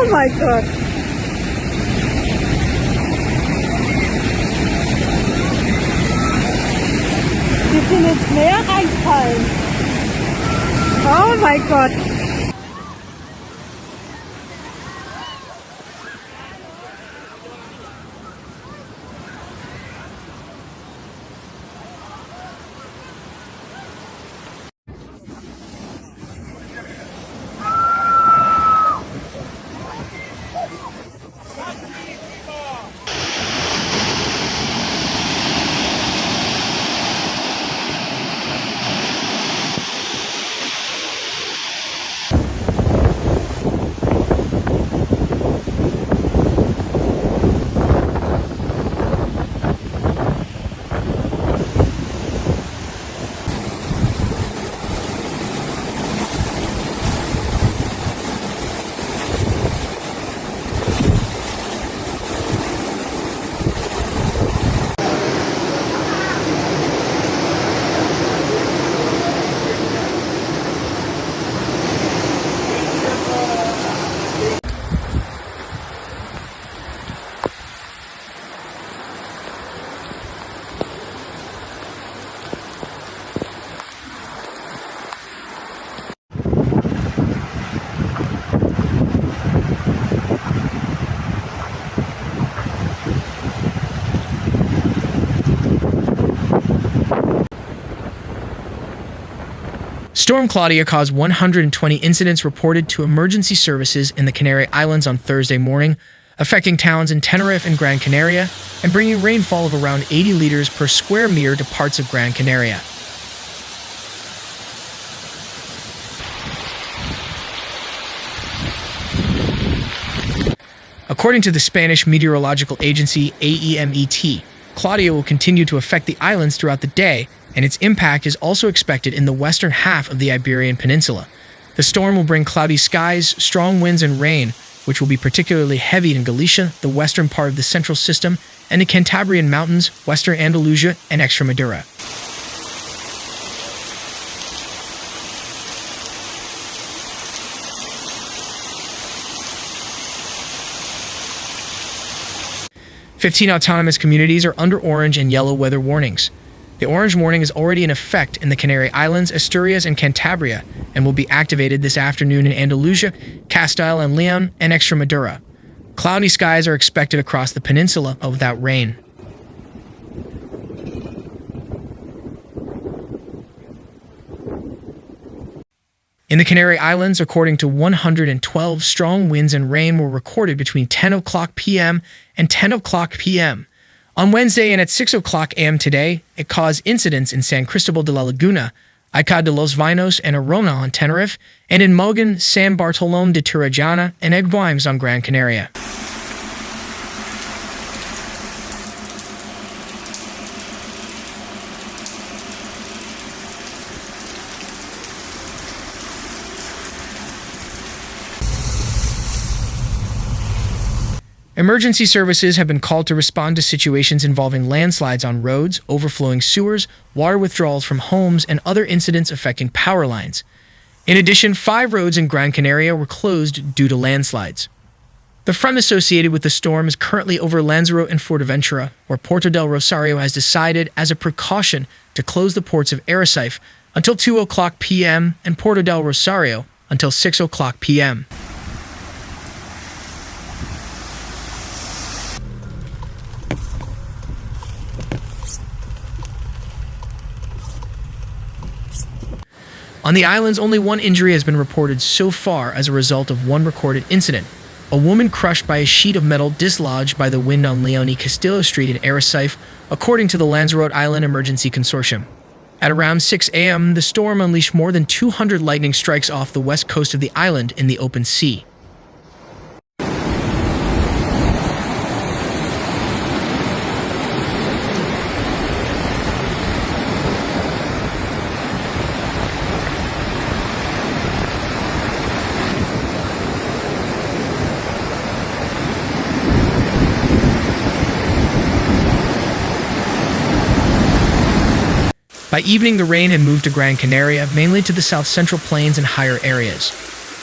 Oh my God. Die sind ins Meer reinfallen. Oh my God. Storm Claudia caused 120 incidents reported to emergency services in the Canary Islands on Thursday morning, affecting towns in Tenerife and Gran Canaria and bringing rainfall of around 80 liters per square meter to parts of Gran Canaria. According to the Spanish meteorological agency AEMET, Claudia will continue to affect the islands throughout the day, and its impact is also expected in the western half of the Iberian Peninsula. The storm will bring cloudy skies, strong winds, and rain, which will be particularly heavy in Galicia, the western part of the central system, and the Cantabrian Mountains, western Andalusia, and Extremadura. Fifteen autonomous communities are under orange and yellow weather warnings. The orange warning is already in effect in the Canary Islands, Asturias, and Cantabria, and will be activated this afternoon in Andalusia, Castile and Leon, and Extremadura. Cloudy skies are expected across the peninsula, but without rain. In the Canary Islands, according to 112, strong winds and rain were recorded between 10 o'clock p.m. and 10 o'clock p.m. On Wednesday and at 6 o'clock a.m. today, it caused incidents in San Cristobal de la Laguna, Ica de los Vinos, and Arona on Tenerife, and in Mogan, San Bartolomé de Tirajana, and Egwimes on Gran Canaria. Emergency services have been called to respond to situations involving landslides on roads, overflowing sewers, water withdrawals from homes, and other incidents affecting power lines. In addition, 5 roads in Gran Canaria were closed due to landslides. The front associated with the storm is currently over Lanzarote and Fuerteventura, where Puerto del Rosario has decided, as a precaution, to close the ports of Arrecife until 2 o'clock p.m. and Puerto del Rosario until 6 o'clock p.m. On the islands, only one injury has been reported so far as a result of one recorded incident. A woman crushed by a sheet of metal dislodged by the wind on Leone Castillo Street in Arrecife, according to the Lanzarote Island Emergency Consortium. At around 6 a.m., the storm unleashed more than 200 lightning strikes off the west coast of the island in the open sea. By evening, the rain had moved to Gran Canaria, mainly to the south central plains and higher areas.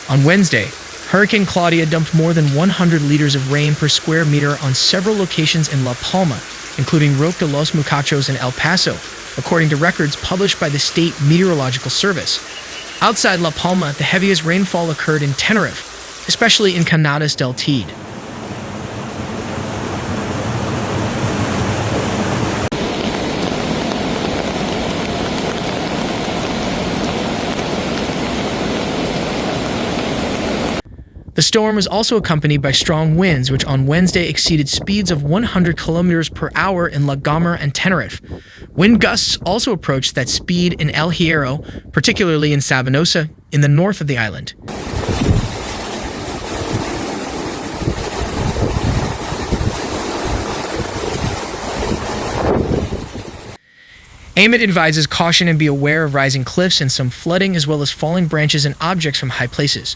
On Wednesday, Hurricane Claudia dumped more than 100 liters of rain per square meter on several locations in La Palma, including Roque de los Muchachos and El Paso, according to records published by the State Meteorological Service. Outside La Palma, the heaviest rainfall occurred in Tenerife, especially in Canades del Teide. The storm was also accompanied by strong winds, which on Wednesday exceeded speeds of 100 kilometers per hour in La Gomera and Tenerife. Wind gusts also approached that speed in El Hierro, particularly in Sabinosa, in the north of the island. AMIT advises caution and be aware of rising cliffs and some flooding, as well as falling branches and objects from high places.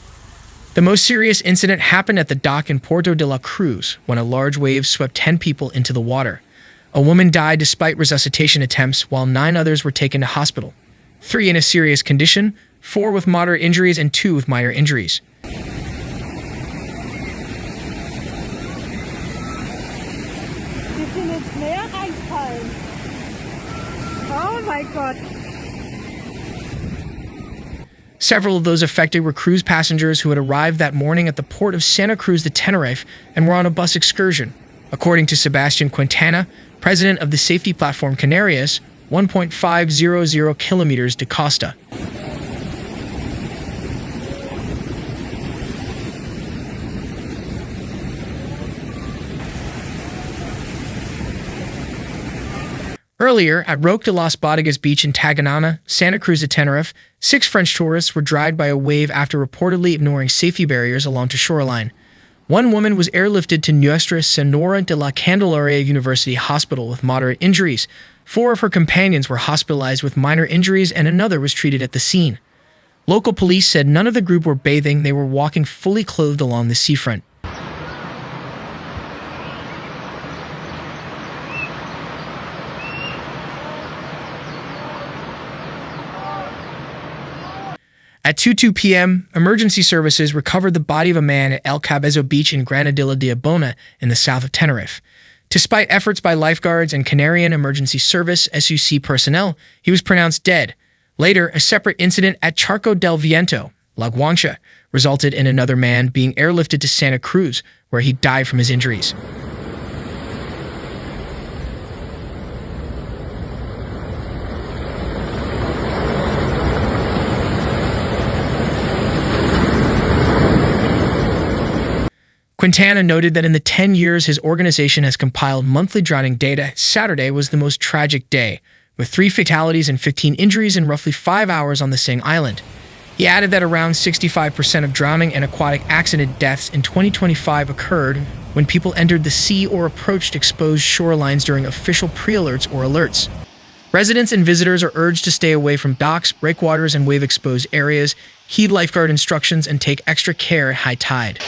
The most serious incident happened at the dock in Puerto de la Cruz when a large wave swept 10 people into the water. A woman died despite resuscitation attempts, while 9 others were taken to hospital. 3 in a serious condition, 4 with moderate injuries, and 2 with minor injuries. Oh my God. Several of those affected were cruise passengers who had arrived that morning at the port of Santa Cruz de Tenerife and were on a bus excursion. According to Sebastian Quintana, president of the safety platform Canarias, 1.500 kilometers de costa. Earlier, at Roque de las Bodegas Beach in Taganana, Santa Cruz de Tenerife, 6 French tourists were dragged by a wave after reportedly ignoring safety barriers along the shoreline. 1 woman was airlifted to Nuestra Señora de la Candelaria University Hospital with moderate injuries. 4 of her companions were hospitalized with minor injuries, and another was treated at the scene. Local police said none of the group were bathing, they were walking fully clothed along the seafront. At 2:02 p.m., emergency services recovered the body of a man at El Cabezo Beach in Granadilla de Abona in the south of Tenerife. Despite efforts by lifeguards and Canarian Emergency Service (SUC) personnel, he was pronounced dead. Later, a separate incident at Charco del Viento, La Guancha, resulted in another man being airlifted to Santa Cruz, where he died from his injuries. Quintana noted that in the 10 years his organization has compiled monthly drowning data, Saturday was the most tragic day, with 3 fatalities and 15 injuries in roughly 5 hours on the same island. He added that around 65% of drowning and aquatic accident deaths in 2025 occurred when people entered the sea or approached exposed shorelines during official pre-alerts or alerts. Residents and visitors are urged to stay away from docks, breakwaters, and wave-exposed areas, heed lifeguard instructions, and take extra care at high tide.